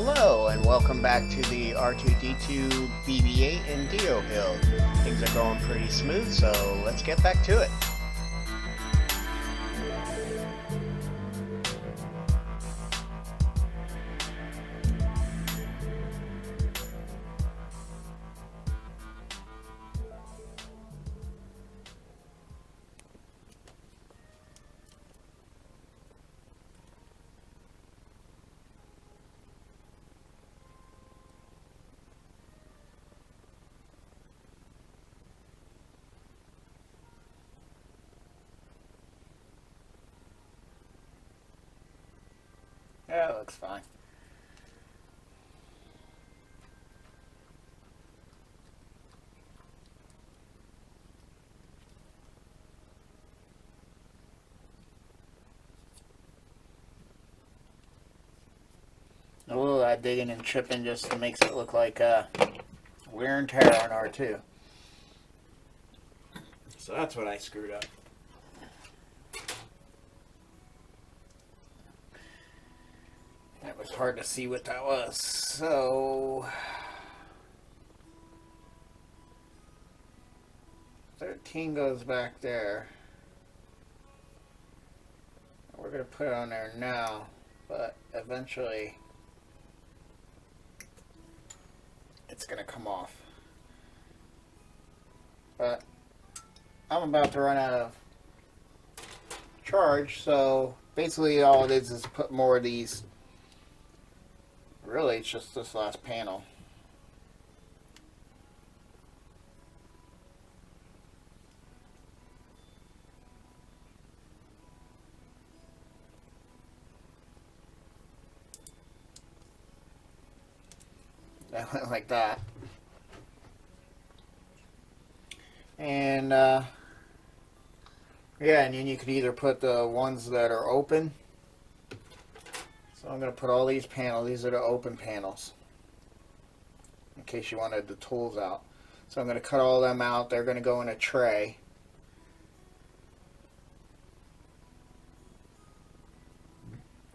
Hello and welcome back to the R2D2 BB-8 and Dio build. Things are going pretty smooth, so let's get back to it. Yeah, it looks fine. A little of that digging and chipping just makes it look like wear and tear on R2. So that's what I screwed up. It was hard to see what that was. So 13 goes back there. We're going to put it on there now, but eventually it's going to come off. But I'm about to run out of charge, so basically all it is put more of these. Really, it's just this last panel. That went like that. And yeah, and then you could either put the ones that are open. So I'm going to put all these panels. These are the open panels, in case you wanted the tools out. So I'm going to cut all them out. They're going to go in a tray.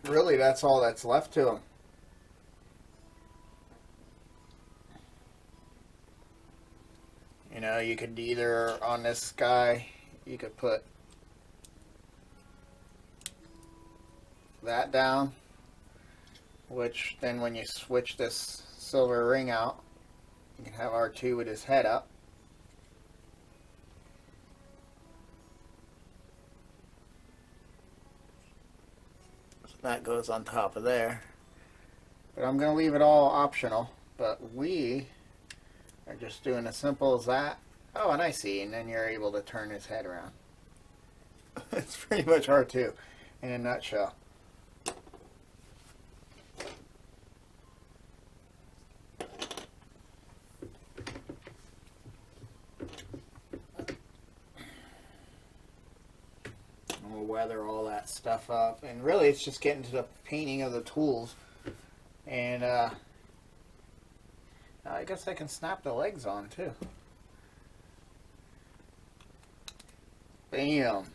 Really, that's all that's left to them. You know, you could either, on this guy, you could put that down, which then when you switch this silver ring out, you can have R2 with his head up. So that goes on top of there. But I'm going to leave it all optional, but we are just doing as simple as that. Oh, and I see, and then you're able to turn his head around. It's pretty much R2 in a nutshell. We'll weather all that stuff up, and really it's just getting to the painting of the tools. And I guess I can snap the legs on too. Bam.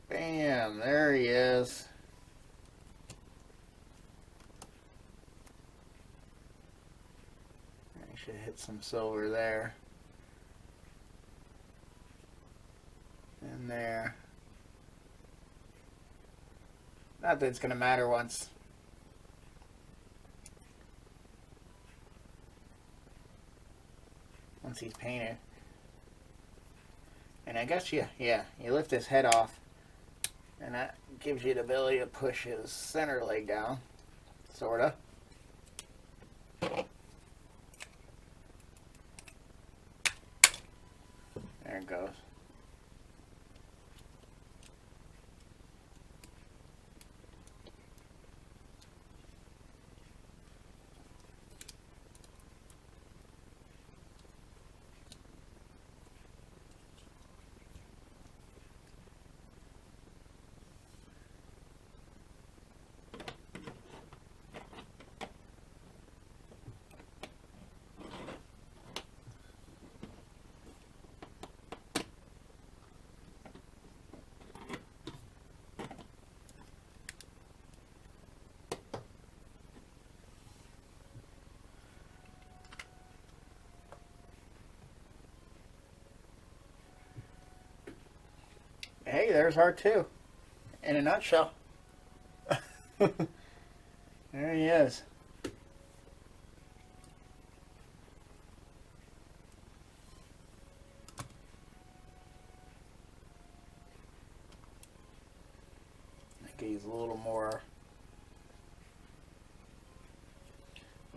Bam, there he is. I should hit some silver there. And there. Not that it's going to matter once he's painted. And I guess you lift his head off, and that gives you the ability to push his center leg down, sorta. There it goes. Hey, there's R2 in a nutshell. There he is. I think he's a little more.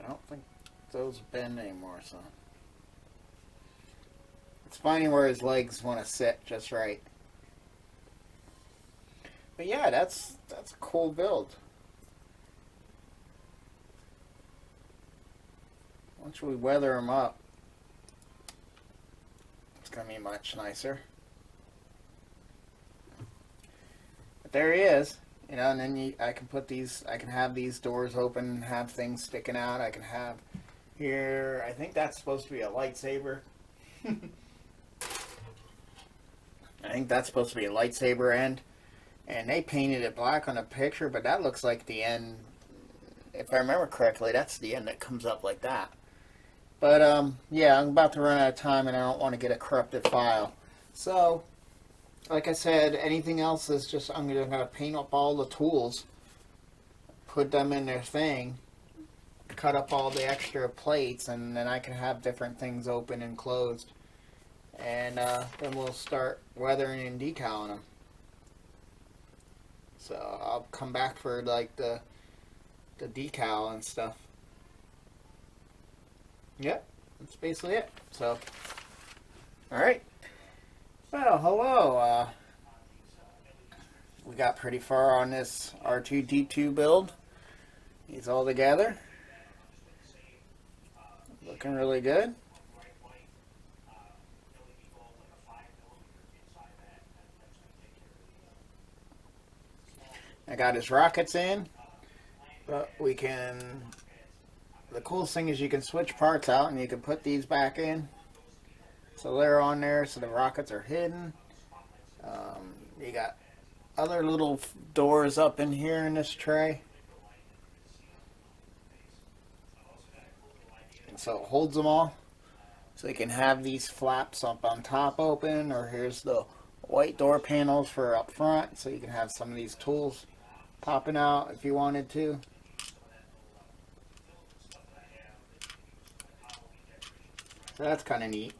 I don't think those bend anymore, so. It's finding where his legs want to sit just right. But yeah, that's a cool build. Once we weather him up, it's going to be much nicer. But there he is, you know, and then I can put these, I can have these doors open, have things sticking out. I can have here, I think that's supposed to be a lightsaber. I think that's supposed to be a lightsaber end. And they painted it black on the picture, but that looks like the end. If I remember correctly, that's the end that comes up like that. But, yeah, I'm about to run out of time, and I don't want to get a corrupted file. So, like I said, anything else is just, I'm going to paint up all the tools, put them in their thing, cut up all the extra plates, and then I can have different things open and closed. And then we'll start weathering and decaling them. So I'll come back for like the decal and stuff. Yep, that's basically it. So, alright. Well, hello. We got pretty far on this R2D2 build. He's all together. Looking really good. I got his rockets in, but we can, the coolest thing is you can switch parts out and you can put these back in. So they're on there, so the rockets are hidden. You got other little doors up in here in this tray. And so it holds them all. So you can have these flaps up on top open, or here's the white door panels for up front, so you can have some of these tools popping out if you wanted to. So that's kind of neat.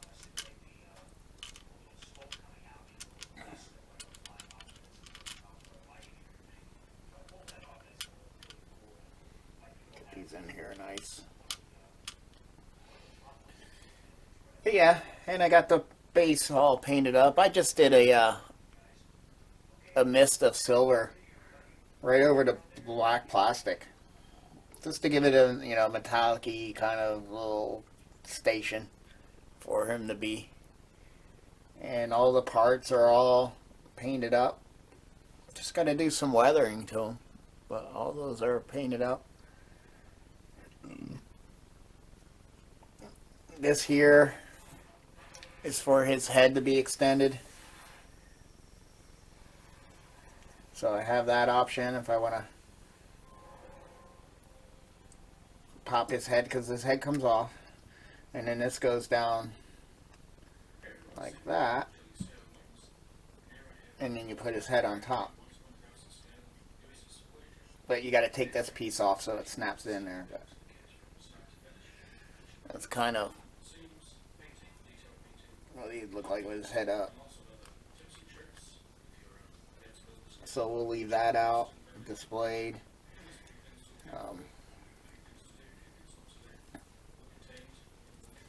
Get these in here nice. But yeah, and I got the base all painted up. I just did a mist of silver right over the black plastic, just to give it a, you know, metallic-y kind of little station for him to be. And all the parts are all painted up. Just got to do some weathering to them, but all those are painted up. This here is for his head to be extended. So I have that option if I want to pop his head, because his head comes off. And then this goes down like that. And then you put his head on top. But you got to take this piece off so it snaps in there. But that's kind of what he'd look like with his head up. So we'll leave that out displayed.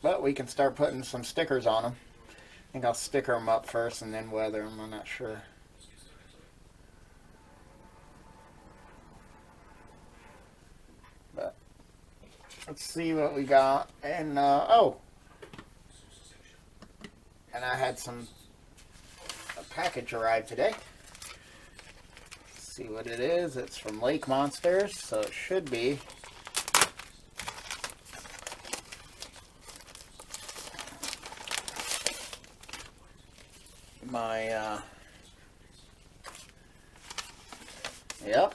But we can start putting some stickers on them. I think I'll sticker them up first and then weather them. I'm not sure. But let's see what we got. And oh, and I had a package arrive today. See what it is. It's from Lake Monsters, so it should be my yep.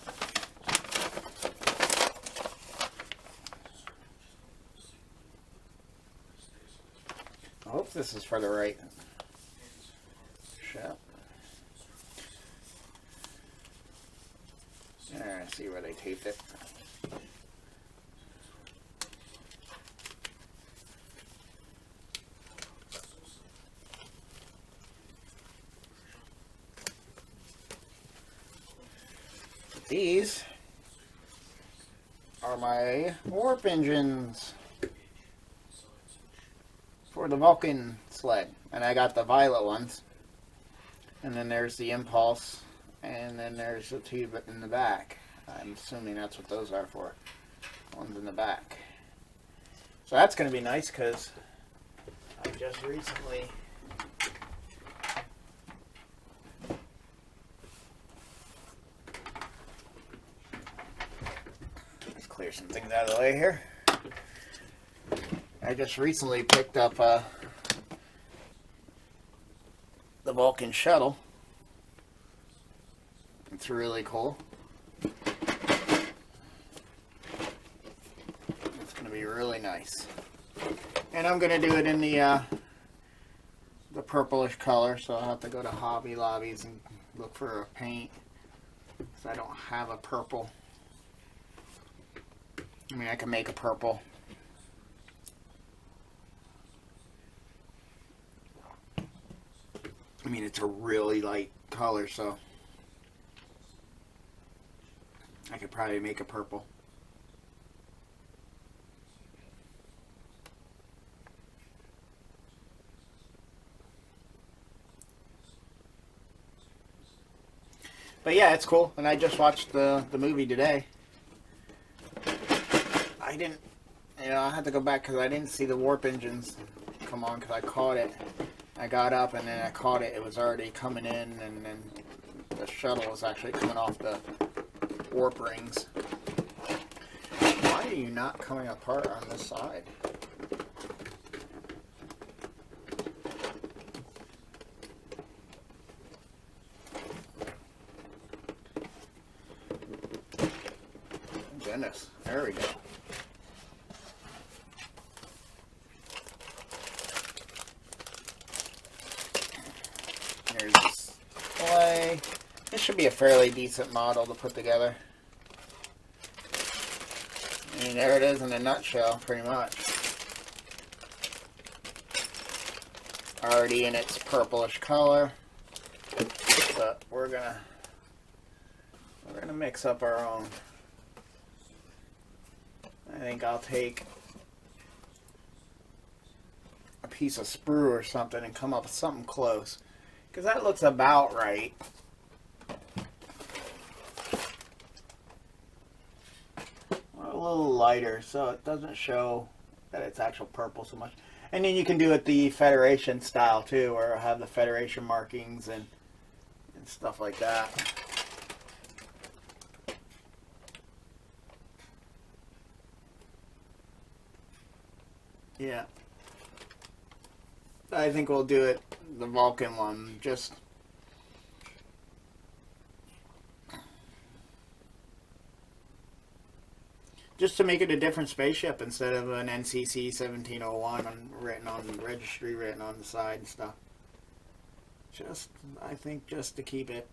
I hope this is for the right shop. Let's see where they taped it. These are my warp engines for the Vulcan sled. And I got the violet ones. And then there's the Impulse. And then there's the tube in the back. I'm assuming that's what those are for. One's in the back. So that's going to be nice because I just recently let's clear some things out of the way here. I just recently picked up the Vulcan shuttle. It's really cool. It's going to be really nice. And I'm going to do it in the purplish color, so I'll have to go to Hobby Lobbies and look for a paint. Because I don't have a purple. I mean, I can make a purple. I mean, it's a really light color, so I could probably make a purple. But yeah, it's cool. And I just watched the movie today. I didn't, I had to go back because I didn't see the warp engines come on because I caught it. I got up and then I caught it. It was already coming in, and then the shuttle was actually coming off the warp rings. Why are you not coming apart on this side? Goodness, there we go. Here's the display. This should be a fairly decent model to put together. I mean, there it is in a nutshell, pretty much. Already in its purplish color, but we're gonna mix up our own. I think I'll take a piece of sprue or something and come up with something close, because that looks about right. A little lighter so it doesn't show that it's actual purple so much. And then you can do it the Federation style too, or have the Federation markings and stuff like that. Yeah, I think we'll do it the Vulcan one, just to make it a different spaceship instead of an NCC 1701 written on the registry, written on the side and stuff. Just, I think, just to keep it.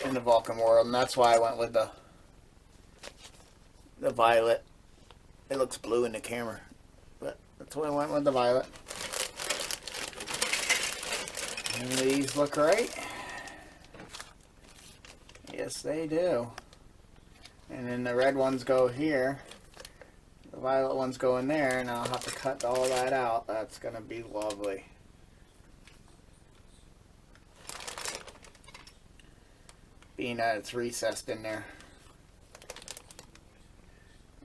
In the Vulcan world, and that's why I went with the violet. It looks blue in the camera, but that's why I went with the violet. And these look right. Yes, they do. And then the red ones go here. The violet ones go in there, and I'll have to cut all that out. That's going to be lovely. Being that it's recessed in there.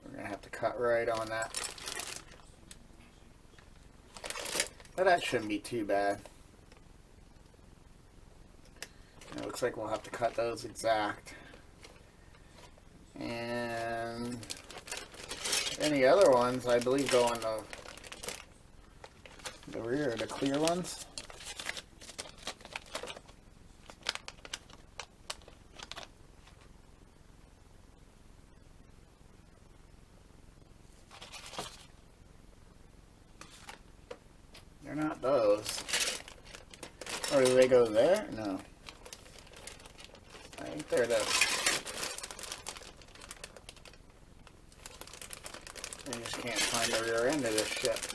We're going to have to cut right on that. But that shouldn't be too bad. It looks like we'll have to cut those exact. And any other ones, I believe, go on the rear, the clear ones. They're not those. Or do they go there? No. I think they're the... I just can't find the rear end of this shit.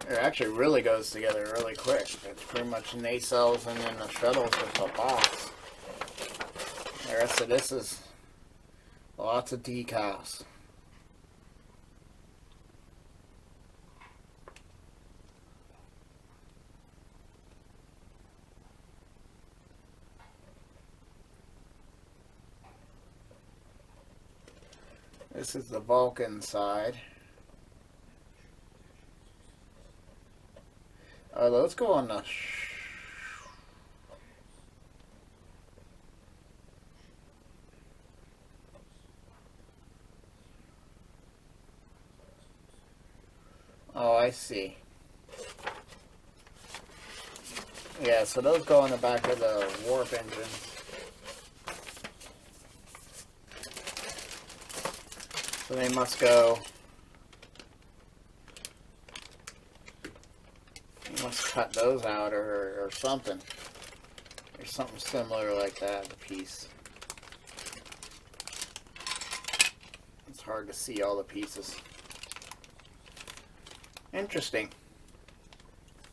It actually really goes together really quick. It's pretty much nacelles and then the shuttle's just a box. The rest of this is lots of decals. This is the Vulcan side. Oh, those go on the... Oh, I see. Yeah, so those go on the back of the warp engine. So they must go... You must cut those out or something. There's something similar like that, the piece. It's hard to see all the pieces. Interesting.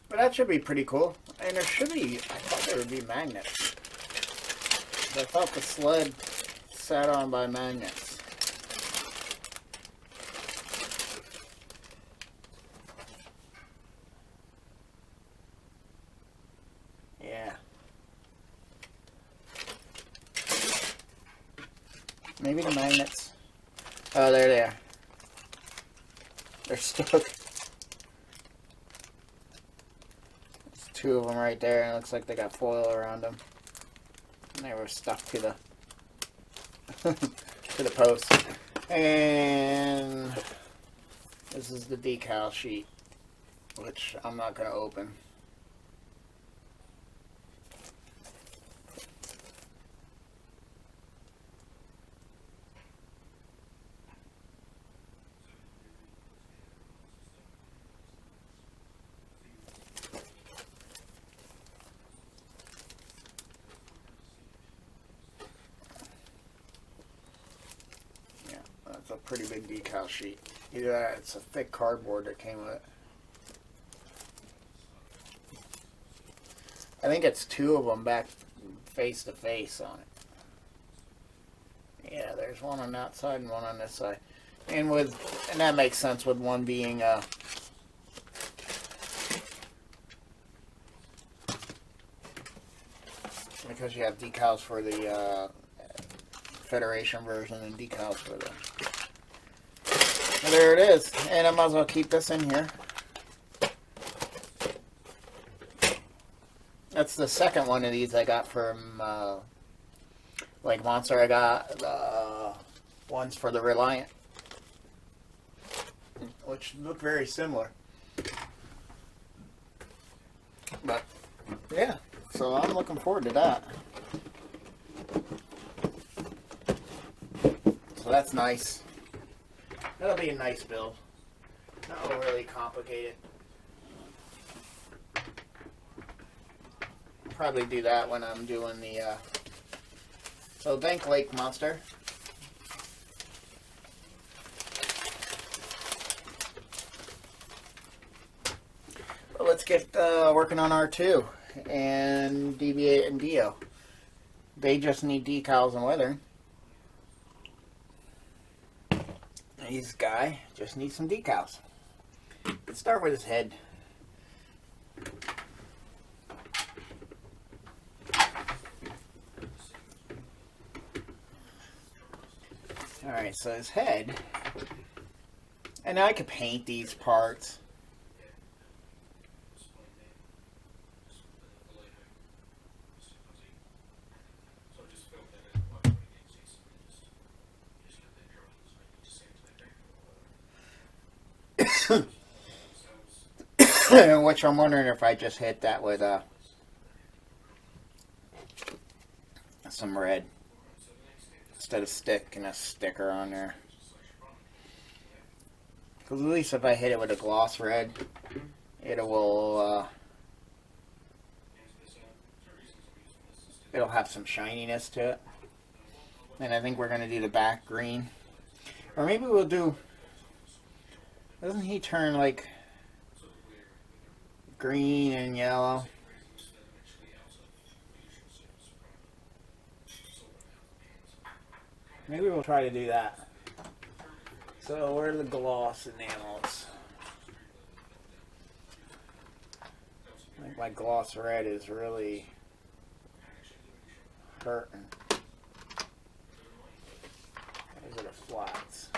But that should be pretty cool. And there should be, I thought there would be magnets. I thought the sled sat on by magnets. Yeah. Maybe the magnets. Oh, there they are. They're stuck. There's two of them right there, and it looks like they got foil around them. And they were stuck to the to the post. And this is the decal sheet, which I'm not going to open. That's a pretty big decal sheet. Either that, it's a thick cardboard that came with it. I think it's two of them back face to face on it. Yeah, there's one on that side and one on this side. And that makes sense with one being because you have decals for the Federation version and decals for the... Well, there it is. And I might as well keep this in here. That's the second one of these I got from Lake Monster. I got ones for the Reliant, which look very similar. But yeah, so I'm looking forward to that. So that's nice. That'll be a nice build. Not really complicated. Probably do that when I'm doing the so thank Lake Monster. Well, let's get working on R2 and BB-8 and Dio. They just need decals and weathering. This guy just needs some decals. Let's start with his head. Alright, so his head, and I could paint these parts. which I'm wondering if I just hit that with some red instead of sticking a sticker on there. Because at least if I hit it with a gloss red, it will it'll have some shininess to it. And I think we're going to do the back green. Or maybe we'll do... Doesn't he turn like green and yellow? Maybe we'll try to do that. So where are the gloss enamels? I think my gloss red is really hurting. These are the flats.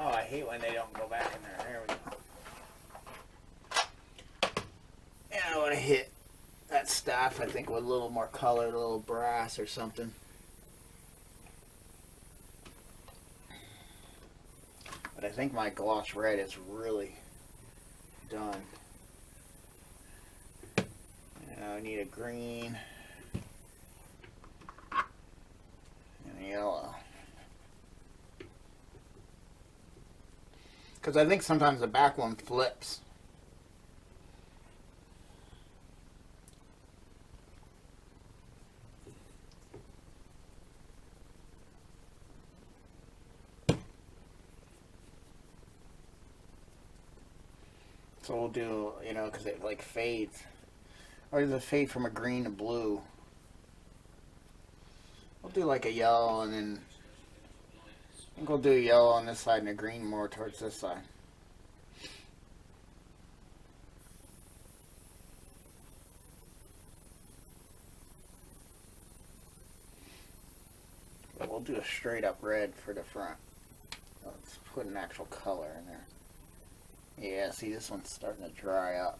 Oh, I hate when they don't go back in there. There we go. Yeah, I want to hit that stuff, I think, with a little more color, a little brass or something. But I think my gloss red is really done. Now I need a green and a yellow. Because I think sometimes the back one flips. So we'll do, you know, because it like fades. Or does it fade from a green to blue? We'll do like a yellow and then I think we'll do yellow on this side and a green more towards this side. But we'll do a straight up red for the front. Let's put an actual color in there. Yeah, see, this one's starting to dry up.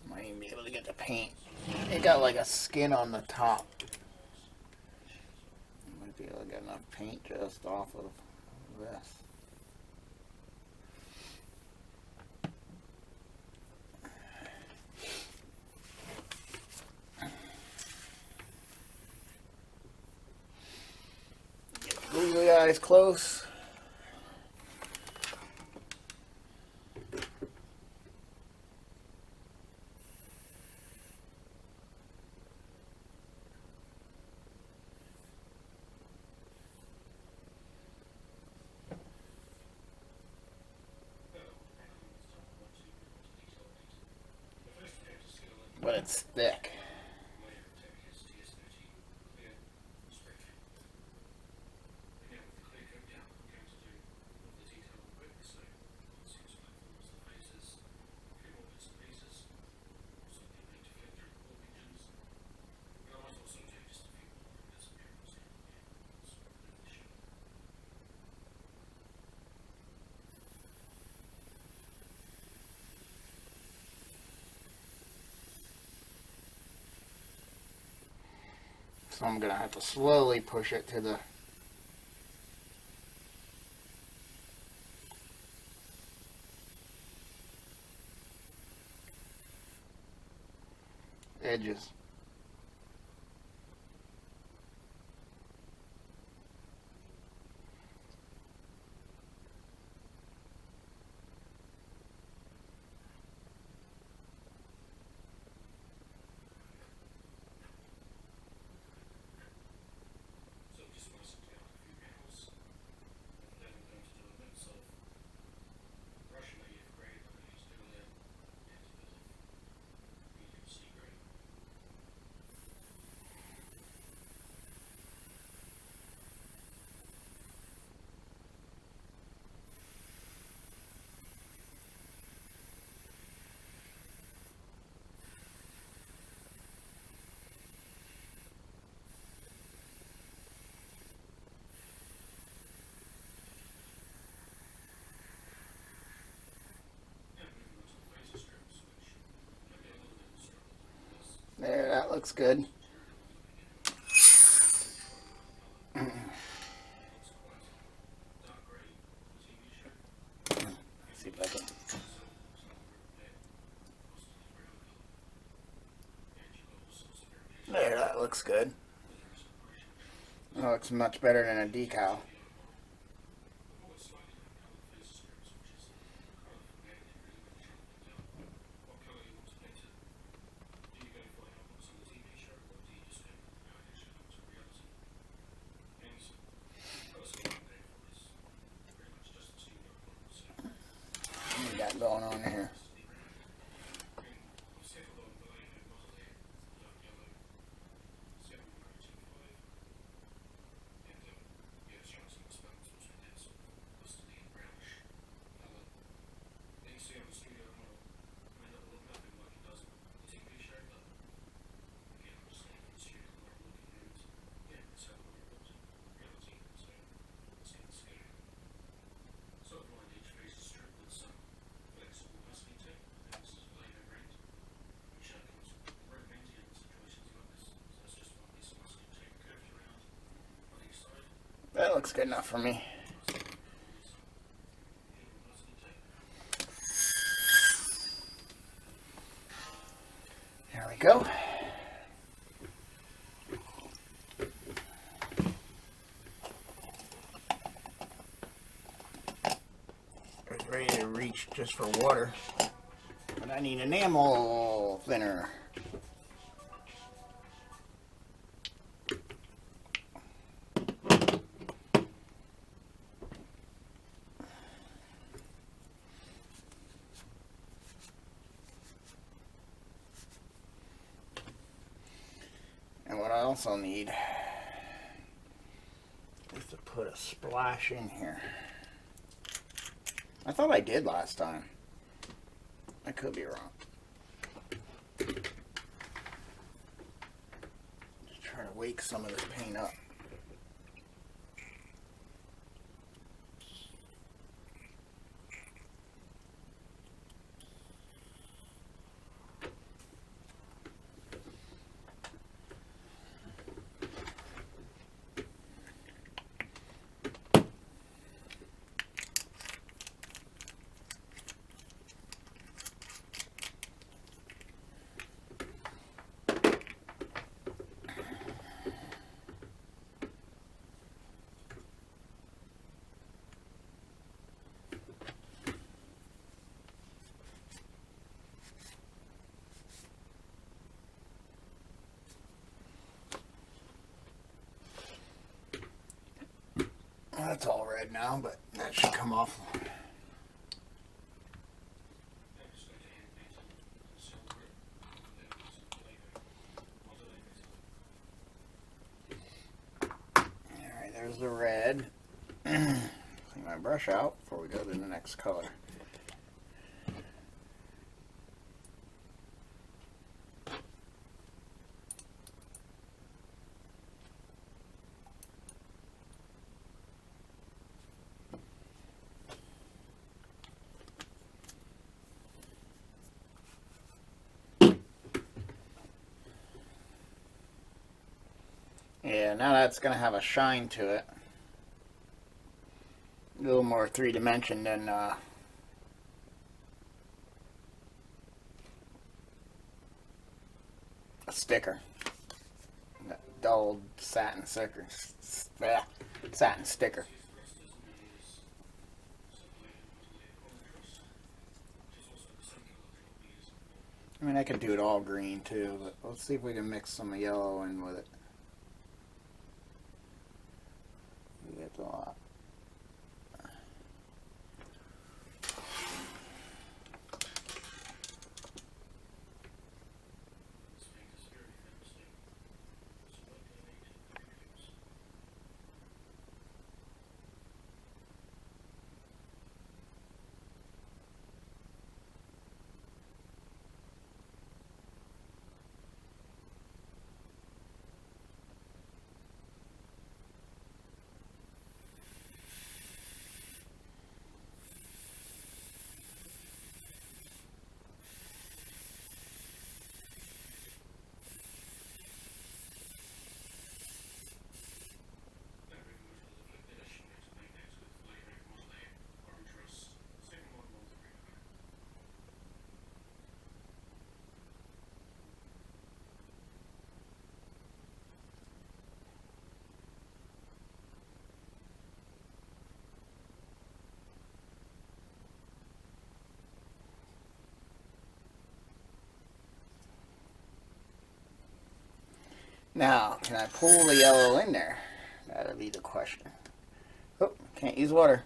Might even be able to get the paint. It got like a skin on the top. Might be able to get enough paint just off of this. Get the googly eyes close. But it's thick. So I'm going to have to slowly push it to the edges. looks good. See if I can. There, that looks good. That looks much better than a decal. What we got going on here? That looks good enough for me. There we go. It's ready to reach just for water, but I need enamel thinner. And what I also need is to put a splash in here. I thought I did last time. I could be wrong. Just trying to wake some of this paint up. That's all red now, but that should come off. Alright, there's the red. Clean my brush out before we go to the next color. Yeah, now that's going to have a shine to it. A little more three-dimension than a sticker. That dull satin sticker. Satin sticker. I mean, I could do it all green too, but let's see if we can mix some yellow in with it. That's a lot. Now, can I pull the yellow in there? That'll be the question. Oh, can't use water.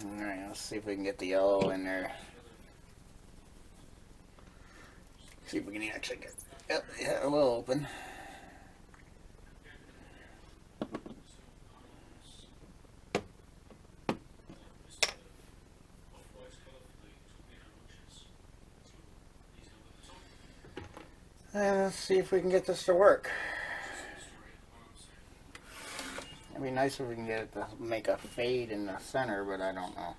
Alright, let's see if we can get the yellow in there. See if we can actually get, yep, yeah, a little open. And let's see if we can get this to work. It'd be nice if we can get it to make a fade in the center, but I don't know.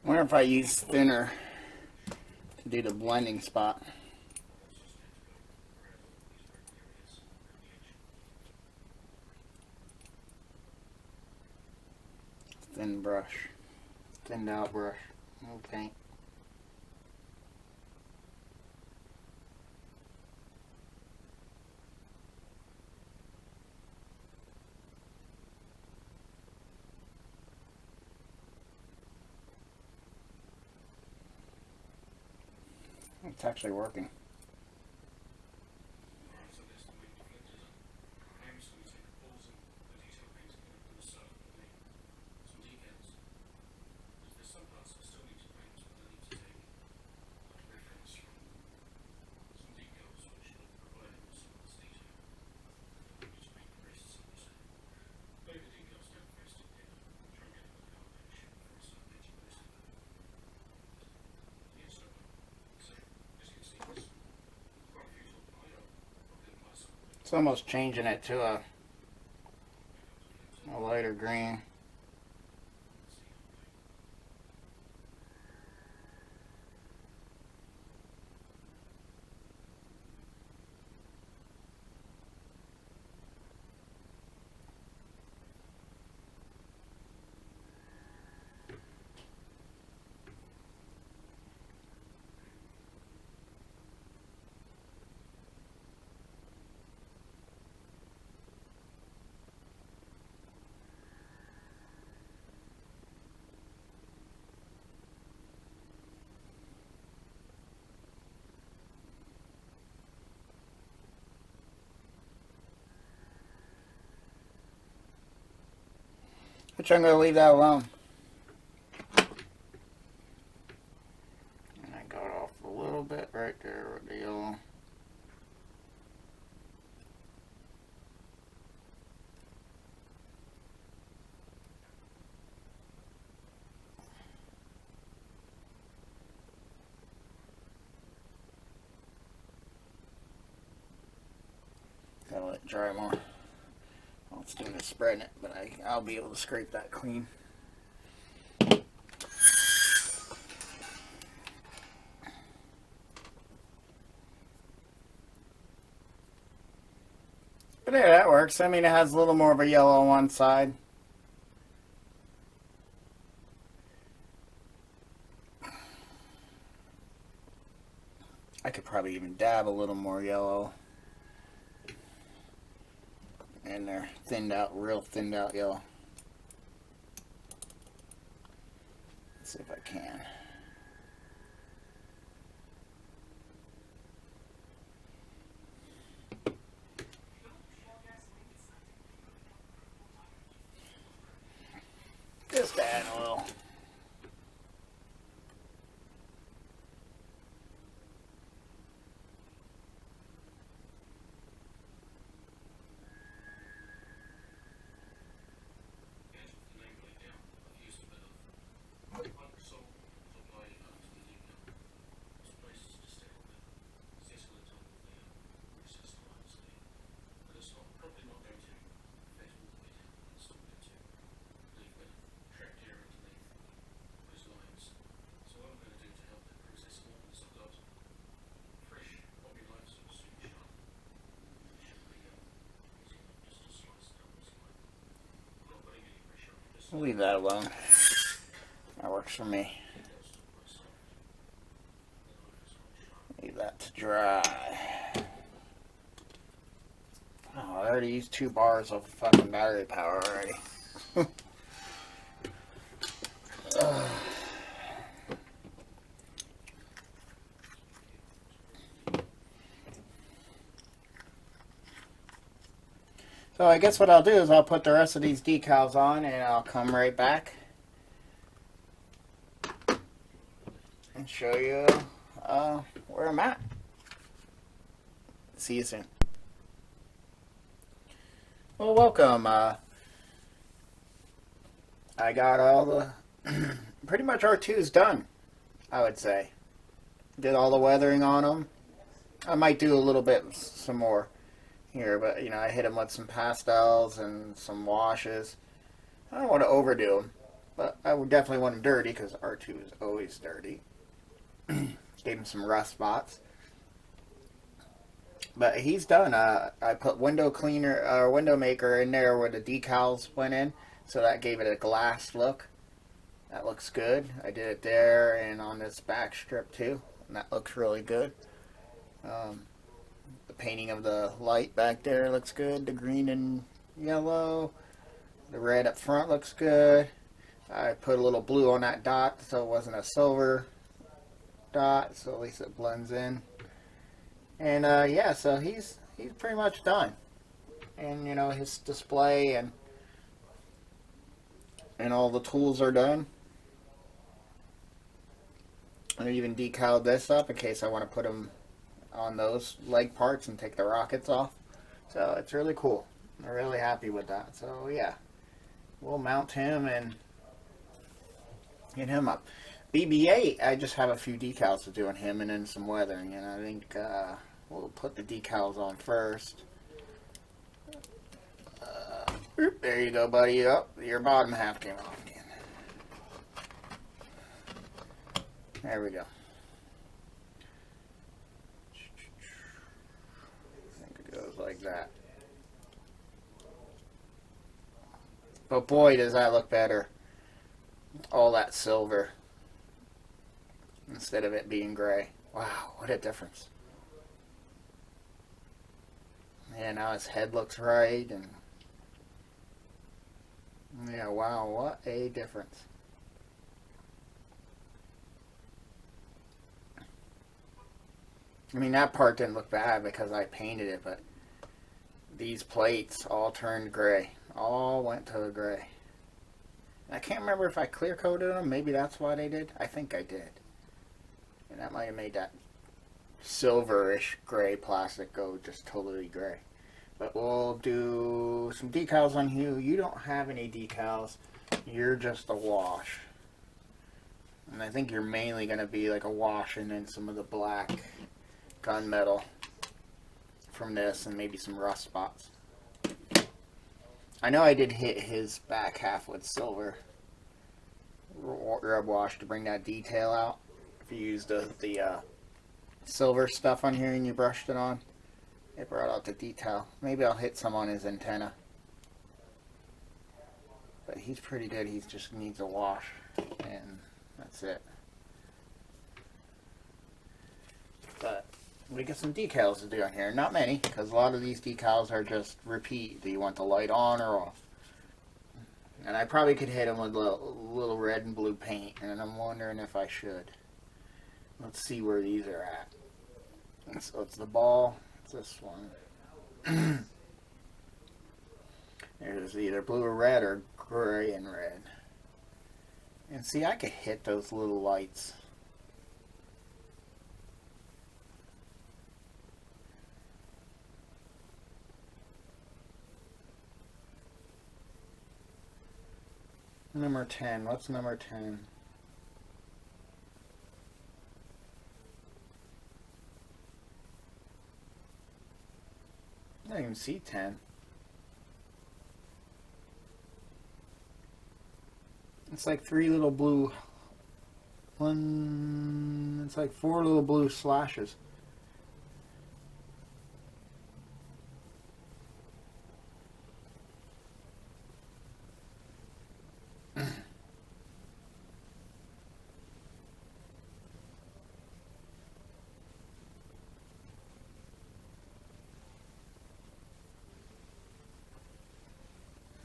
I wonder if I use thinner to do the blending spot. Thin brush. Thinned out brush. Okay. It's actually working. It's almost changing it to a lighter green. Which I'm going to leave that alone. And I got off a little bit right there with the yellow. Gotta let it dry more. All it's doing is spreading it, but I'll be able to scrape that clean. But yeah, that works. I mean, it has a little more of a yellow on one side. I could probably even dab a little more yellow in there. Thinned out, real thinned out yellow. Let's see if I can. Just add a little. I'll leave that alone. That works for me. Leave that to dry. Oh, I already used 2 bars of fucking battery power already. So I guess what I'll do is I'll put the rest of these decals on and I'll come right back and show you where I'm at. See you soon. Well, welcome. I got all the pretty much R2's done, I would say. Did all the weathering on them. I might do a little bit some more here, but you know, I hit them with some pastels and some washes. I don't want to overdo them, but I would definitely want them dirty because R2 is always dirty. Gave him some rust spots, but he's done. I put window cleaner, window maker in there where the decals went in, so that gave it a glass look. That looks good. I did it there and on this back strip too, and that looks really good. The painting of the light back there looks good. The green and yellow. The red up front looks good. I put a little blue on that dot so it wasn't a silver dot, so at least it blends in. And yeah, so he's pretty much done. And you know, his display and all the tools are done. I even decaled this up in case I want to put them on those leg parts and take the rockets off. So it's really cool. I'm really happy with that. So yeah, we'll mount him and get him up. BB-8, I just have a few decals to do on him and then some weathering, and I think we'll put the decals on first Oop, there you go, buddy. Up, your bottom half came off again. There we go. I think it goes like that. But boy, does that look better. All that silver instead of it being gray. Wow, what a difference. Yeah, now his head looks right, and yeah, wow, what a difference. I mean, that part didn't look bad because I painted it, but these plates all turned gray. All went to a gray. I can't remember if I clear coated them. Maybe that's why they did. I think I did. And that might have made that silverish gray plastic go just totally gray. But we'll do some decals on you. You don't have any decals. You're just a wash. And I think you're mainly going to be like a wash and then some of the black gunmetal from this and maybe some rust spots. I know I did hit his back half with silver rub wash to bring that detail out. If you used the silver stuff on here and you brushed it on, it brought out the detail. Maybe I'll hit some on his antenna. But he's pretty good. He just needs a wash. And that's it. But we got some decals to do on here. Not many, because a lot of these decals are just repeat. Do you want the light on or off? And I probably could hit them with a little red and blue paint. And I'm wondering if I should. Let's see where these are at. So it's the ball. It's this one. There's either blue or red or gray and red. And see, I could hit those little lights. Number 10. What's number 10? I don't even see 10. It's like three little blue. It's like four little blue slashes.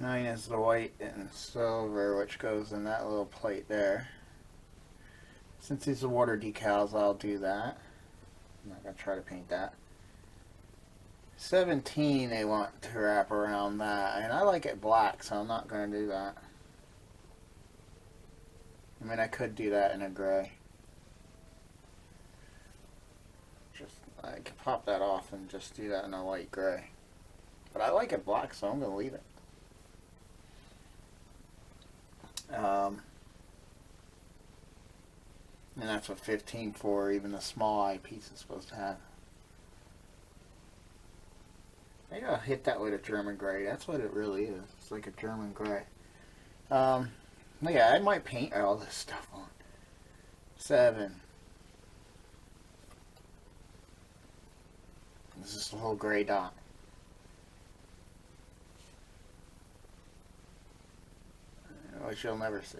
Nine is the white and silver, which goes in that little plate there. Since these are water decals, I'll do that. I'm not going to try to paint that. 17, they want to wrap around that. And I like it black, so I'm not going to do that. I mean, I could do that in a gray. Just, I could pop that off and just do that in a light gray. But I like it black, so I'm going to leave it. And that's what 15 for, even the small eyepiece is supposed to have. Maybe I'll hit that with a German gray. That's what it really is. It's like a German gray. Yeah, I might paint all this stuff on. 7. This is the whole gray dot. Which you'll never see.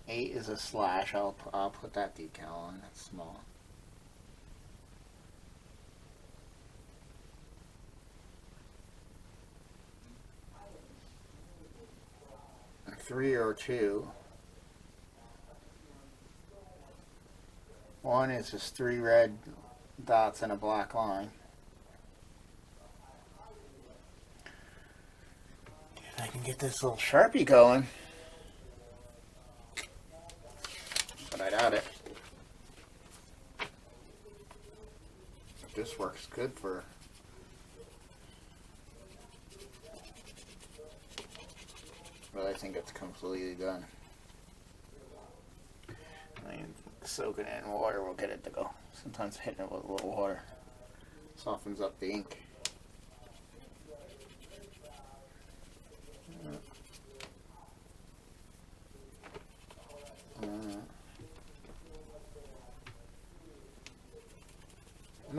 8 is a slash. I'll put that decal on. That's small. 3 or 2. 1 is just 3 red dots and a black line. If I can get this little Sharpie going. But I doubt it. This works good for... But I think it's completely done. I mean, soaking it in water will get it to go. Sometimes hitting it with a little water softens up the ink.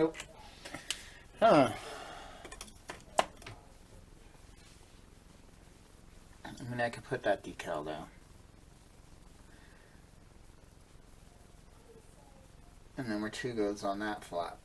Nope. Huh. I mean, I could put that decal down. And number 2 goes on that flap.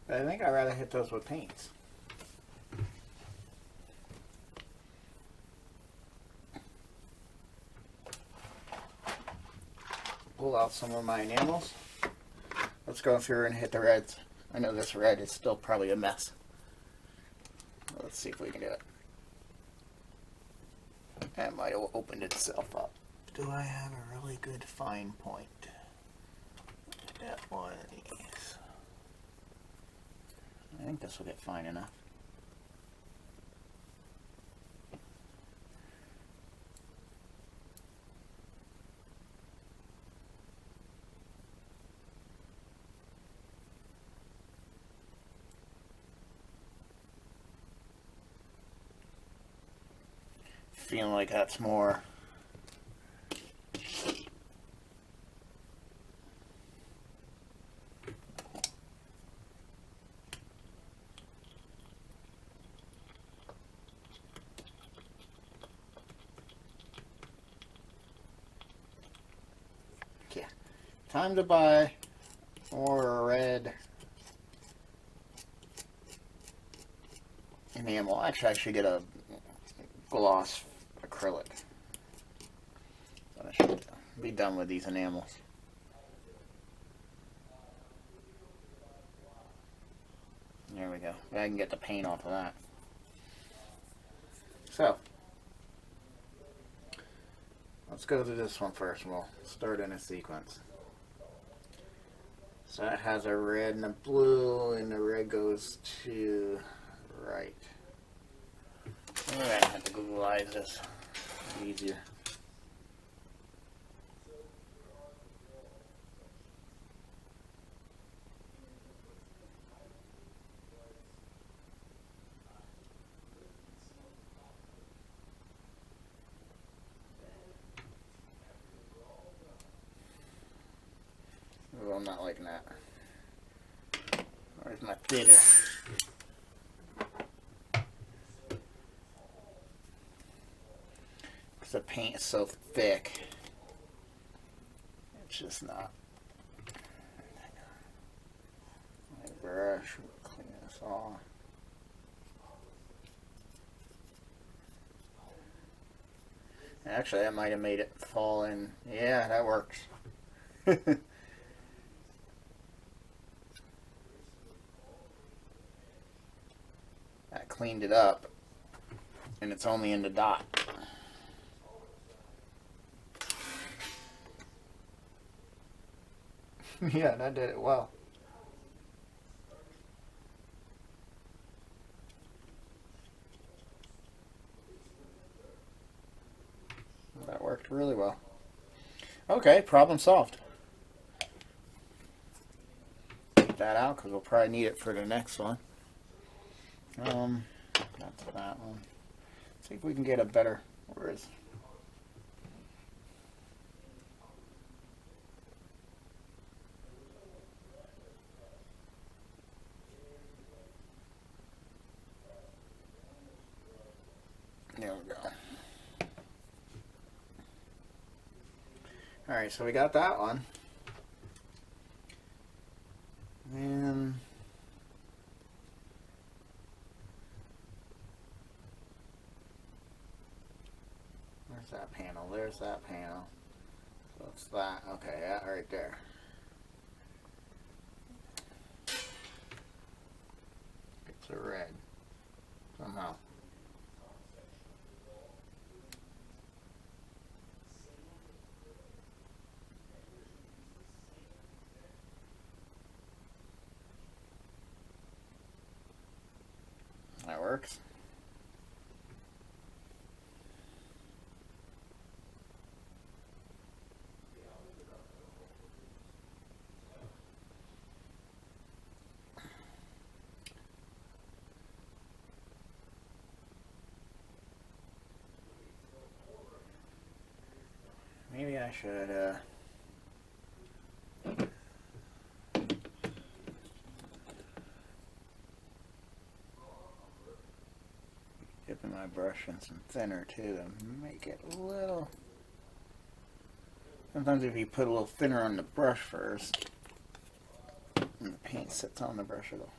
But I think I'd rather hit those with paints. Pull out some of my enamels. Let's go through and hit the reds. I know this red is still probably a mess. Let's see if we can do it. That might have opened itself up. Do I have a really good fine point at one of these? I think this will get fine enough. Feeling like that's more okay. Time to buy more red enamel. Actually, I should get a gloss acrylic. So I should be done with these enamels. There we go. I can get the paint off of that. So, let's go to this one first and we'll start in a sequence. So that has a red and a blue, and the red goes to right. I'm going to have to Google-ize this. Easier. Oh, I'm not liking that. Where's my thinner? Because the paint is so thick. It's just not. My brush will clean this off. Actually, that might have made it fall in. Yeah, that works. That cleaned it up, and it's only in the dot. Yeah, that did it well. That worked really well. Okay, problem solved. Take that out because we'll probably need it for the next one. That's that one. See if we can get a better. Where is? There we go. Alright, so we got that one. And where's that panel? There's that panel. So it's that. Okay, that right there. It's a red. Somehow. That works. I should dipping my brush in some thinner too to make it a little. Sometimes if you put a little thinner on the brush first, and the paint sits on the brush, it'll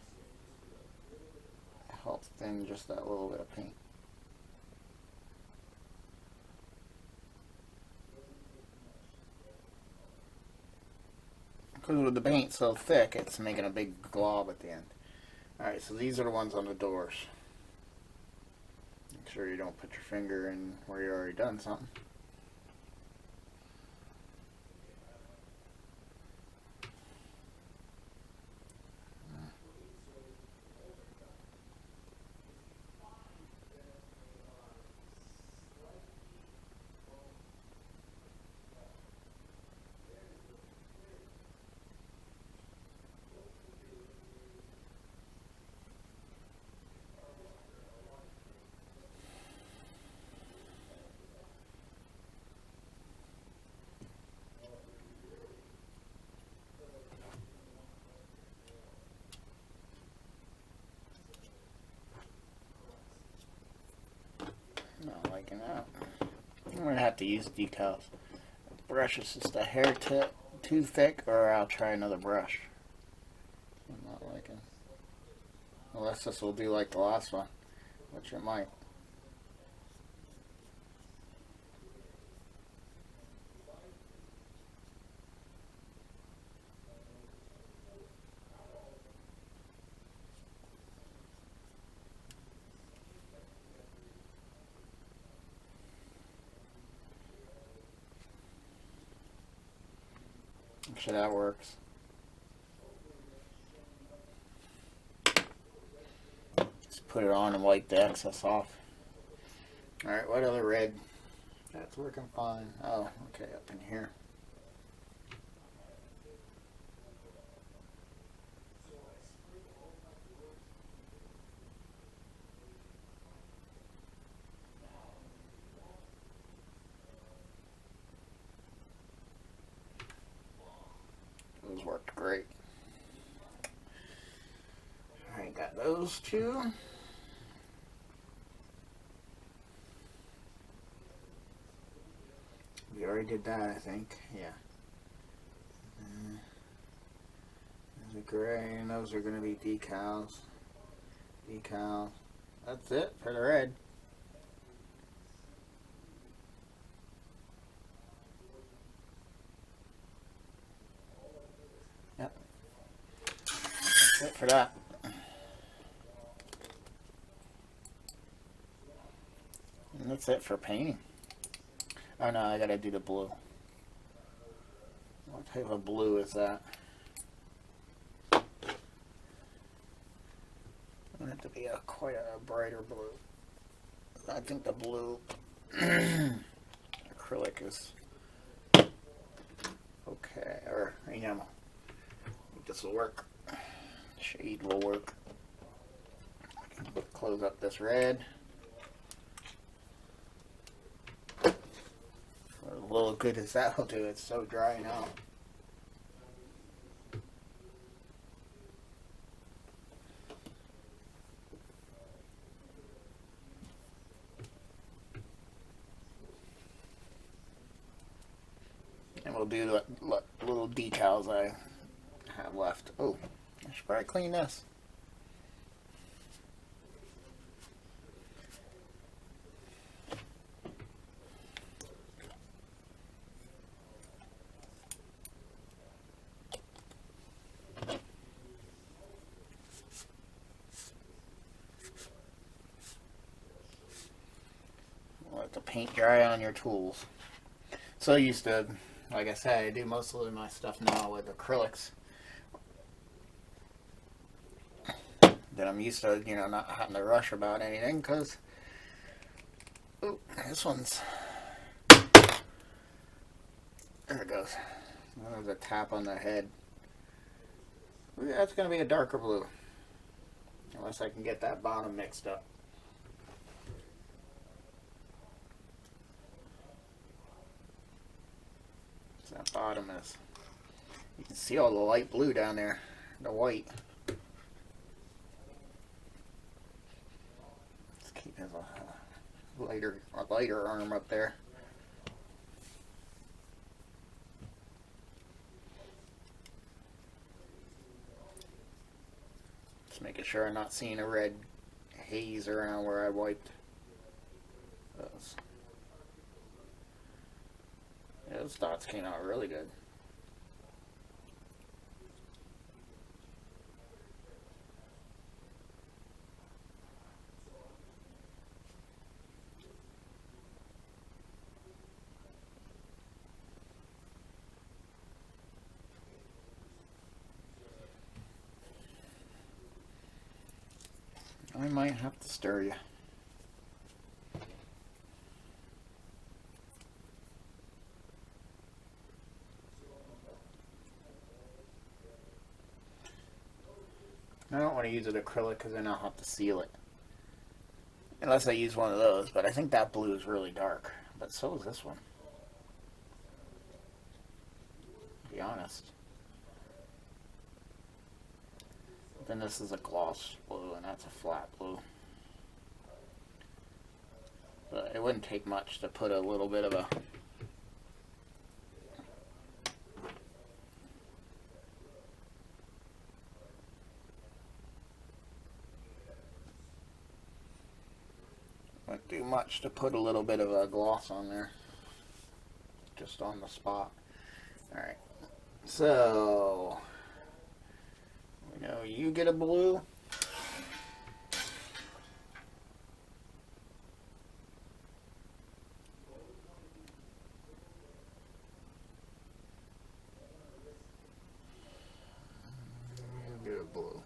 help thin just that little bit of paint. Because with the paint so thick, it's making a big glob at the end. Alright, so these are the ones on the doors. Make sure you don't put your finger in where you already done something. Not liking that. I'm going to have to use decals. The brush is just a hair tip too thick, or I'll try another brush. I'm not liking. Unless this will do like the last one, which it might. Make sure that works. Just put it on and wipe the excess off. Alright, what other red? That's working fine. Oh, okay, up in here. Those worked great. Alright, got those two. We already did that, I think. Yeah. There's a gray, and those are going to be decals. Decals. That's it for the red. Yep. That's it for that. And that's it for painting. Oh no, I gotta do the blue. What type of blue is that? I want it to be quite a brighter blue. I think the blue acrylic is okay, or enamel. I think this will work. Shade will work. I can close up this red. What a little good as that'll do. It's so dry now. And we'll do the little decals I have left. Oh, I should probably clean this. Let the paint dry on your tools. So used to, like I said, I do most of my stuff now with acrylics. That I'm used to, you know, not having to rush about anything, because this one's, there it goes. There's a tap on the head. That's going to be a darker blue, unless I can get that bottom mixed up. That bottom is. You can see all the light blue down there, the white. Let's keep his lighter arm up there. Just making sure I'm not seeing a red haze around where I wiped those. Yeah, those dots came out really good. I might have to stir you. I don't want to use it acrylic because then I'll have to seal it. Unless I use one of those, but I think that blue is really dark. But so is this one. To be honest. Then this is a gloss blue and that's a flat blue. But it wouldn't take much to put a little bit of a wouldn't do much to put a little bit of a gloss on there. Just on the spot. Alright. So we know you get a blue. You get a blue.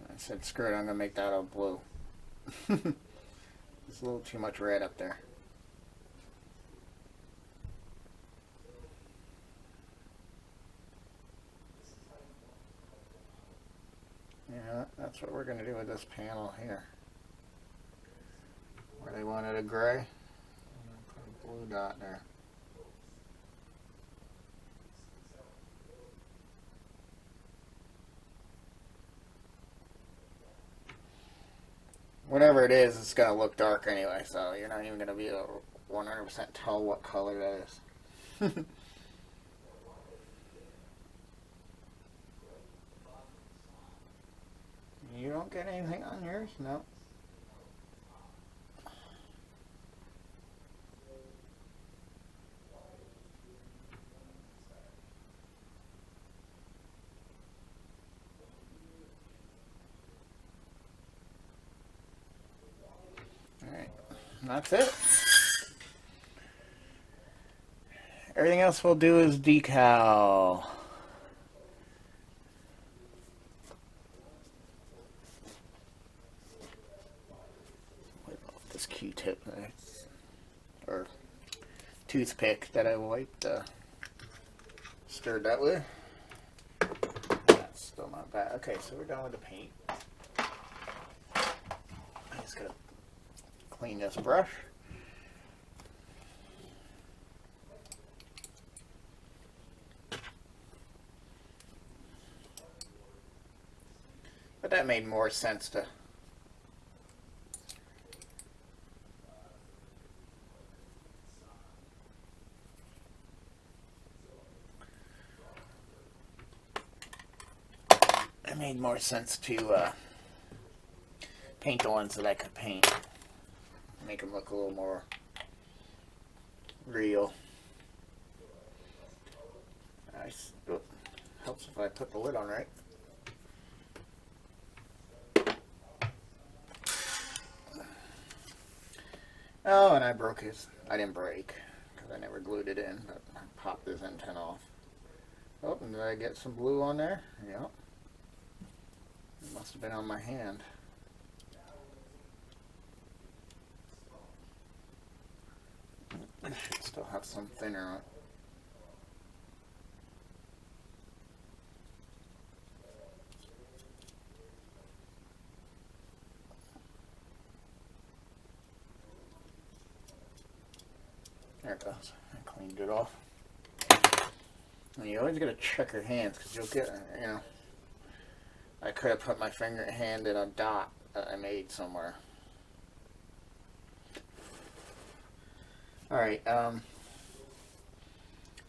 I said, screw it, I'm going to make that a blue. There's a little too much red up there. Yeah, that's what we're going to do with this panel here. Where they wanted a gray, I'm going to put a blue dot there. Whatever it is, it's going to look dark anyway, so you're not even going to be able to 100% tell what color that is. You don't get anything on yours? No. Alright, that's it. Everything else we'll do is decal. Wipe off this Q-tip or toothpick that I wiped, stirred that with. That's still not bad. Okay, so we're done with the paint. I just gotta clean this brush. But that made more sense to paint the ones that I could paint. Make them look a little more real. Helps if I put the lid on right. Oh, and I broke his. I didn't break because I never glued it in, but I popped his antenna off. Oh, and did I get some blue on there? Yep. It must have been on my hand. It should still have some thinner on it. There it goes. I cleaned it off. And you always gotta check your hands because you'll get, you know. I could have put my hand in a dot that I made somewhere. Alright, but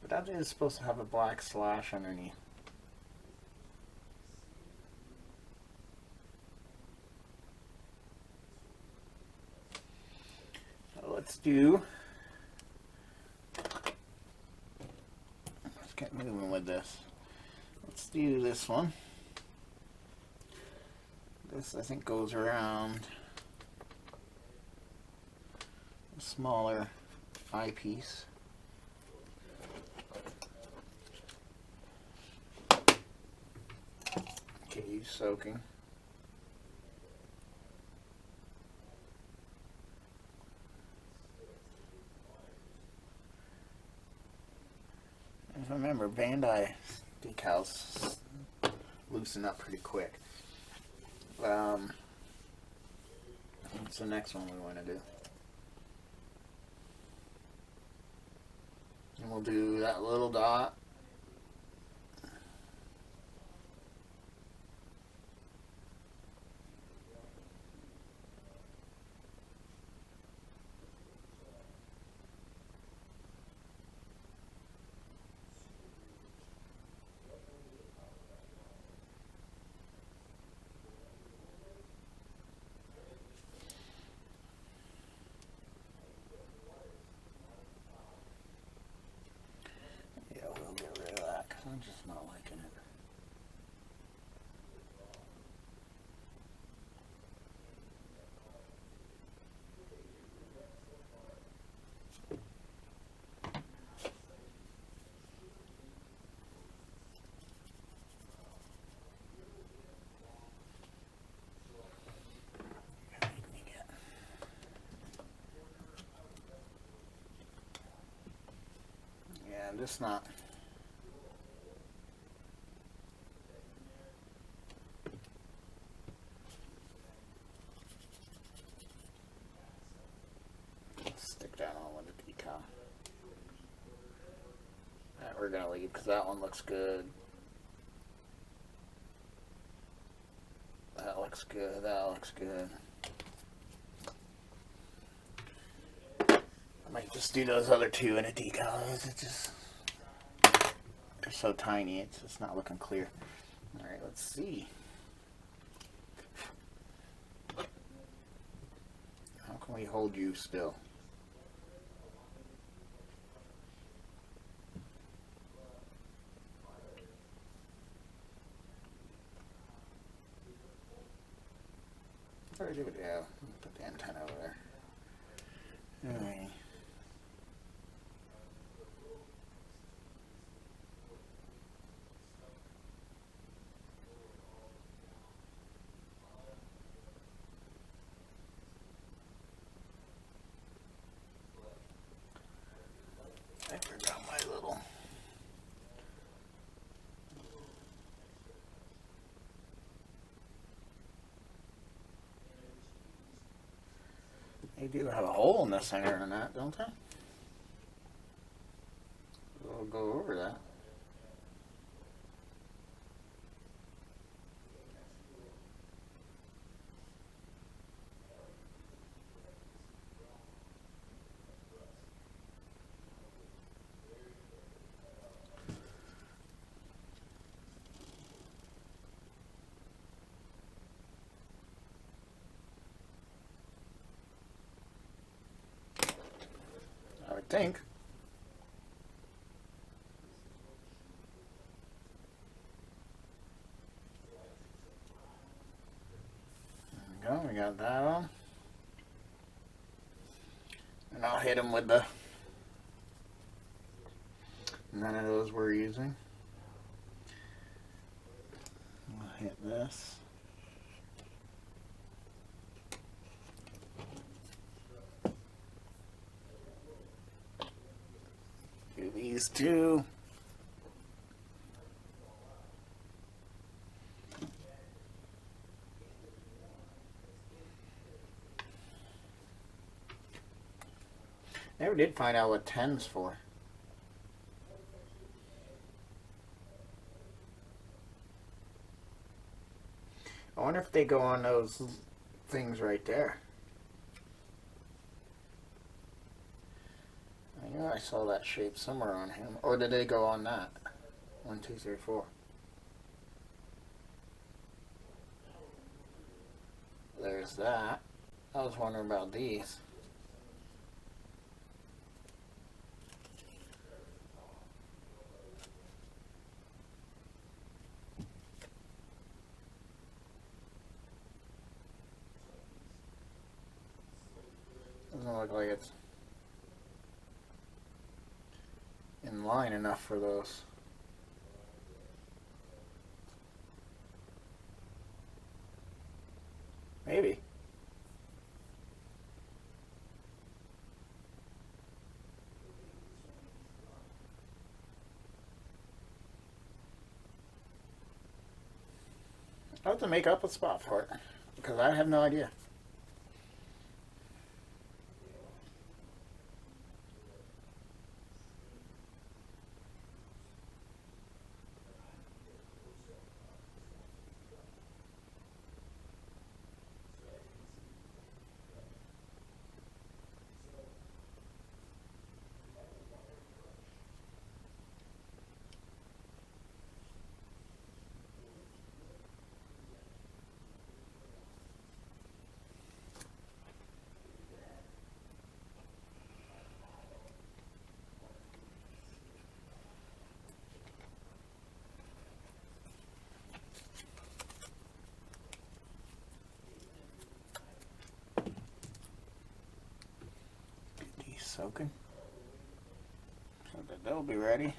that is supposed to have a black slash underneath. So let's get moving with this. Let's do this one. This I think goes around a smaller eyepiece. Get you soaking. If I remember, Bandai decals loosen up pretty quick. What's the next one we want to do? And we'll do that little dot. I'm just not liking it. Yeah, I'm just not. Stick that on with the decal. That we're gonna leave because that one looks good. That looks good. That looks good. I might just do those other two in a decal. They're so tiny. It's just not looking clear. All right, let's see. How can we hold you still? Yeah, put the antenna over there. Alright. I forgot my little. They do have a hole in the center on that, don't they? We'll go over that. I would think. And I'll hit them with the, none of those we're using. I'll hit this. Do these two. Never did find out what 10's for. I wonder if they go on those things right there. I knew I saw that shape somewhere on him. Or did they go on that? 1, 2, 3, 4. There's that. I was wondering about these. Doesn't look like it's in line enough for those. Maybe. I'll have to make up a spot for it, because I have no idea. Soaking so that they'll be ready.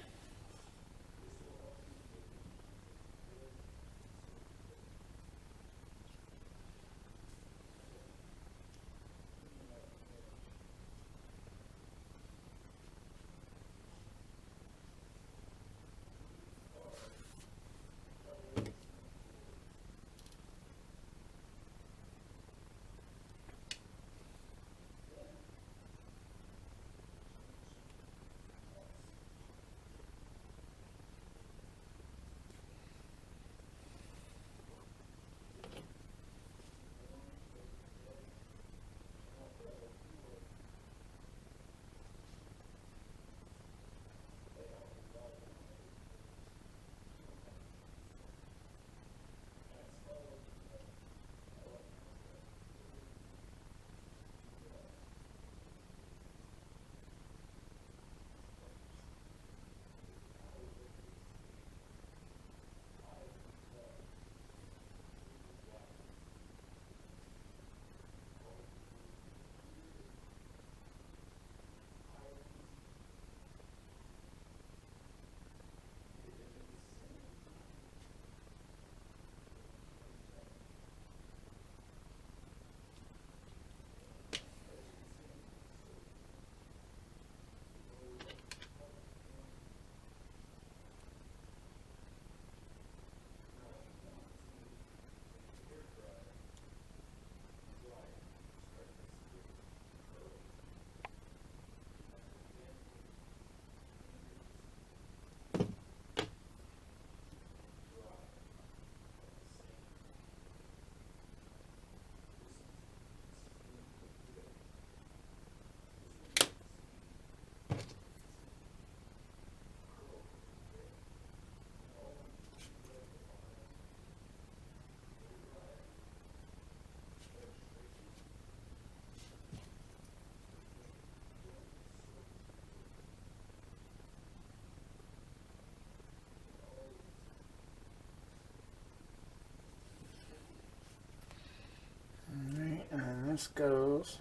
Alright, and this goes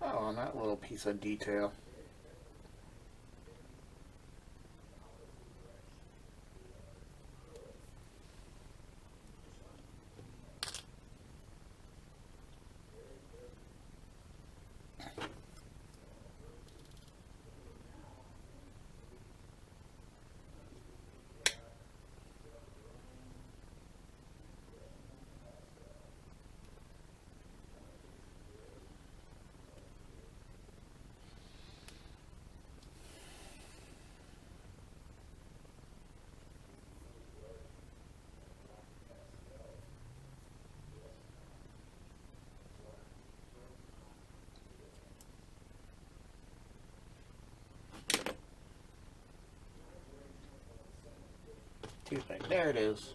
Oh, and that little piece of detail. Toothpick. There it is.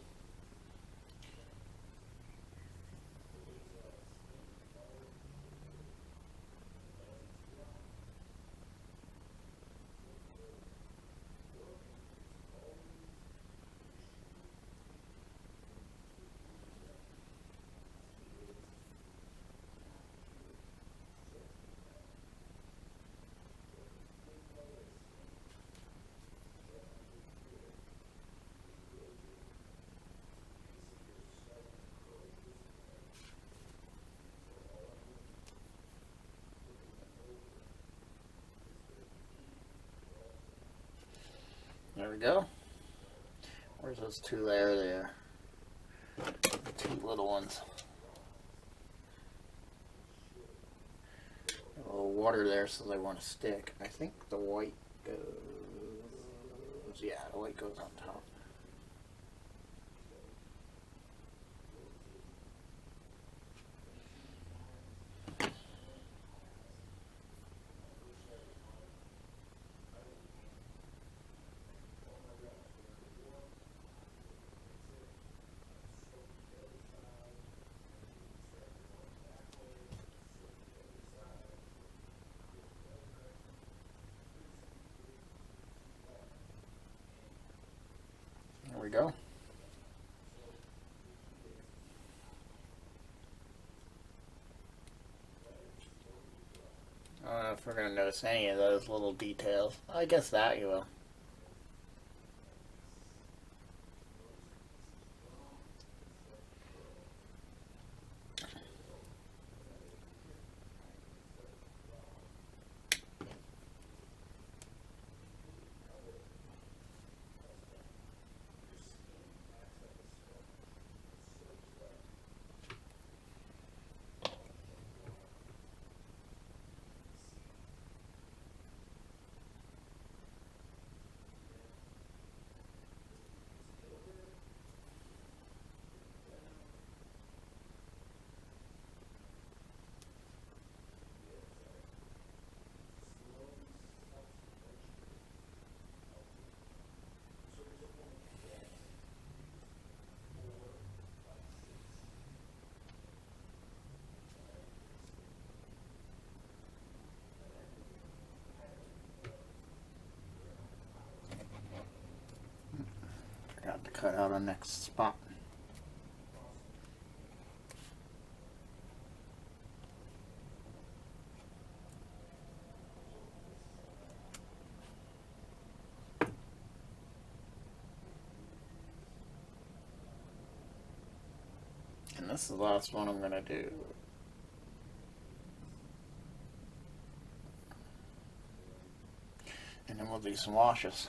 There we go. Where's those two there? The two little ones. A little water there so they want to stick. I think the white goes... Yeah, the white goes on top. There we go. I don't know if we're going to notice any of those little details. I guess that you will. Forgot to cut out a next spot. And this is the last one I'm going to do. And then we'll do some washes.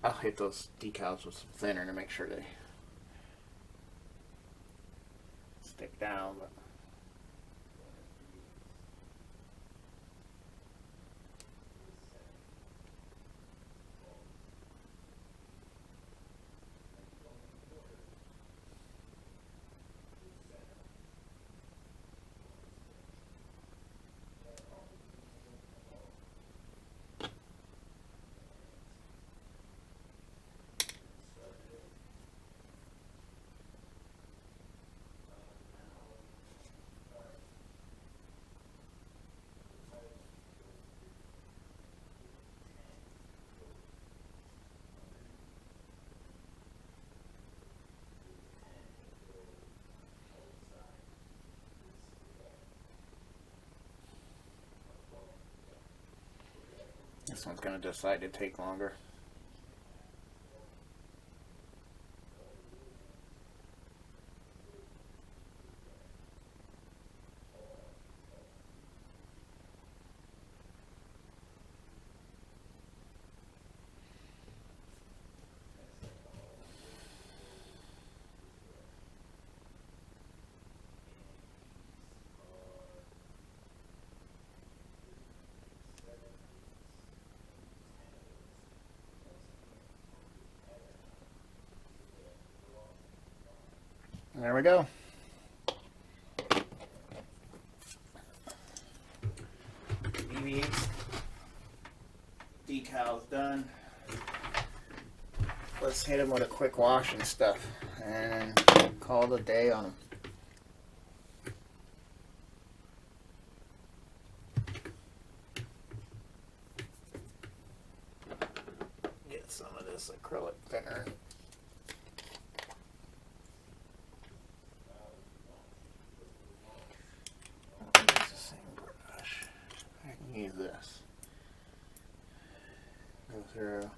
I'll hit those decals with some thinner to make sure they stick down. But This one's going to decide to take longer. There we go. BB-8 decals done. Let's hit them with a quick wash and stuff and call it a day on them. Get some of this acrylic thinner. Use this. Go through.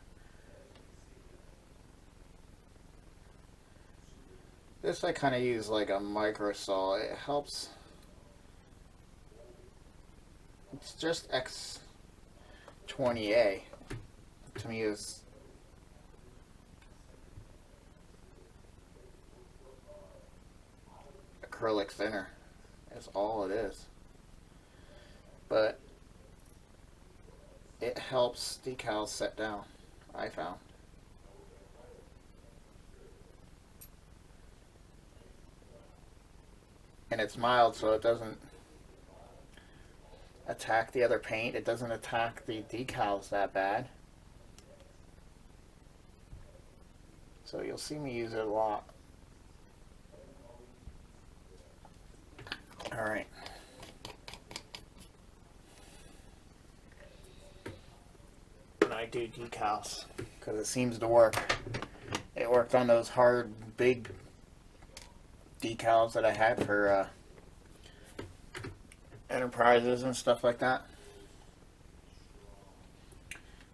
This I kind of use like a micro saw. It helps. It's just X20A. To me is acrylic thinner. That's all it is. But it helps decals set down, I found. And it's mild, so it doesn't attack the other paint. It doesn't attack the decals that bad. So you'll see me use it a lot. Alright. I do decals because it seems to work. It worked on those hard, big decals that I had for enterprises and stuff like that.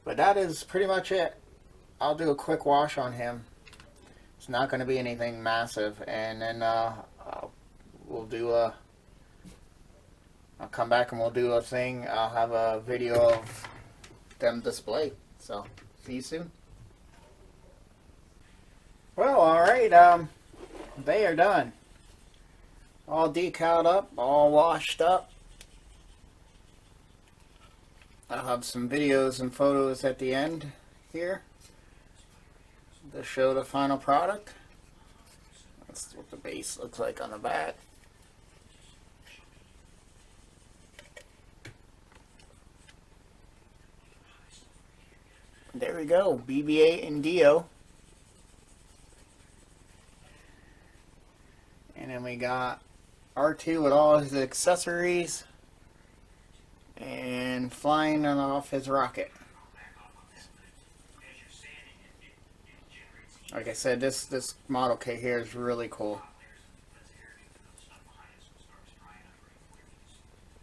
But that is pretty much it. I'll do a quick wash on him. It's not going to be anything massive, and then we'll do a. I'll come back and we'll do a thing. I'll have a video of them displayed. So, see you soon. Well, alright, they are done. All decaled up, all washed up. I'll have some videos and photos at the end here to show the final product. That's what the base looks like on the back. There we go, BB-8 and Dio. And then we got R2 with all his accessories and flying off his rocket. Like I said, this model kit here is really cool.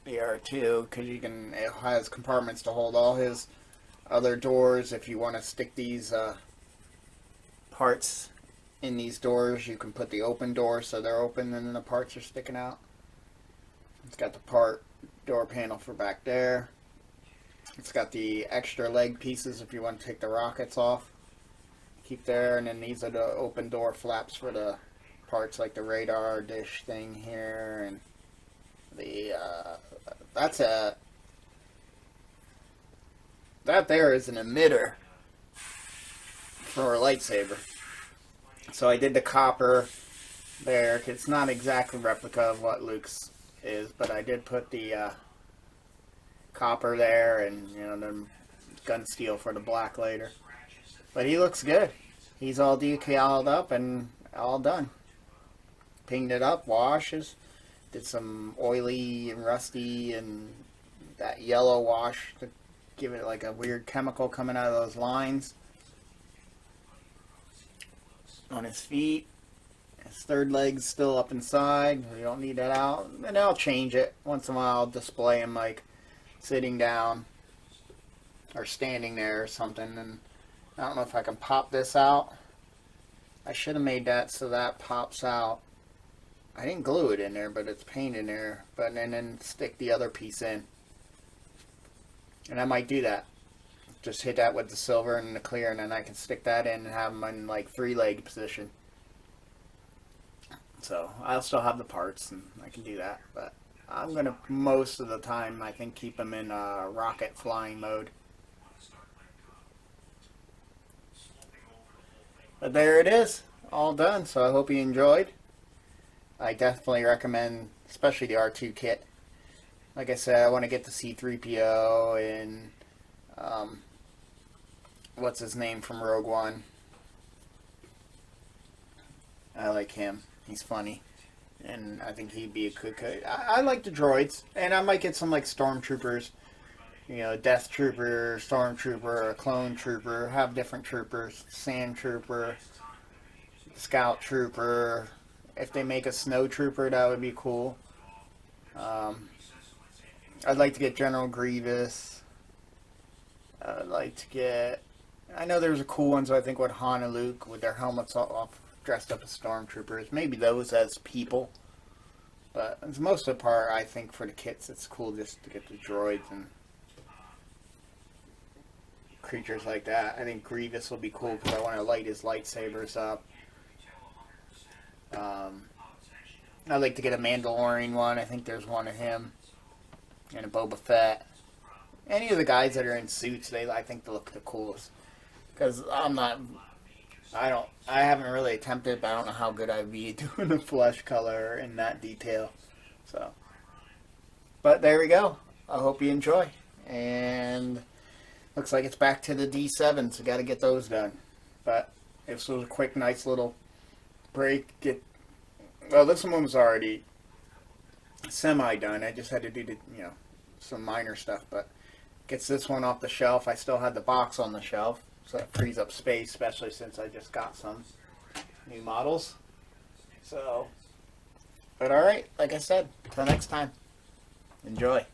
The R2, because it has compartments to hold all his other doors. If you want to stick these parts in these doors, you can put the open doors so they're open and then the parts are sticking out. It's got the door panel for back there. It's got the extra leg pieces if you want to take the rockets off. Keep there, and then these are the open door flaps for the parts like the radar dish thing here, and the that there is an emitter for a lightsaber. So I did the copper there. It's not exactly a replica of what Luke's is, but I did put the copper there, and the gun steel for the black later. But he looks good. He's all decaled up and all done. Pinged it up, washes, did some oily and rusty and that yellow wash to give it like a weird chemical coming out of those lines on his feet. His third leg's still up inside. We don't need that out. And I'll change it once in a while. I'll display him like sitting down or standing there or something. And I don't know if I can pop this out. I should have made that so that pops out. I didn't glue it in there, but it's painted in there. But then stick the other piece in. And I might do that. Just hit that with the silver and the clear, and then I can stick that in and have them in like 3-leg position. So I'll still have the parts, and I can do that. But I'm gonna most of the time I think keep them in rocket flying mode. But there it is, all done. So I hope you enjoyed. I definitely recommend, especially the R2 kit. Like I said, I want to get the C-3PO and what's his name from Rogue One. I like him. He's funny. And I think he'd be a good cut. I like the droids. And I might get some like stormtroopers. You know, Death Trooper, Stormtrooper, a Clone Trooper. Have different troopers. Sand Trooper, Scout Trooper. If they make a Snow Trooper, that would be cool. I'd like to get General Grievous. I'd like to get... I know there's a cool ones, I think, with Han and Luke with their helmets off, dressed up as stormtroopers. Maybe those as people. But for most of the part, I think for the kits, it's cool just to get the droids and creatures like that. I think Grievous will be cool because I want to light his lightsabers up. I'd like to get a Mandalorian one. I think there's one of him. And a Boba Fett. Any of the guys that are in suits, I think they look the coolest. Because I haven't really attempted, but I don't know how good I'd be doing the flesh color in that detail. So, but there we go. I hope you enjoy. And looks like it's back to the D7, so got to get those done. But this was a quick, nice little break. Well, this one was already semi-done. I just had to do the, some minor stuff, but gets this one off the shelf. I still had the box on the shelf, so that frees up space, especially since I just got some new models. So, but alright, like I said, until next time, enjoy.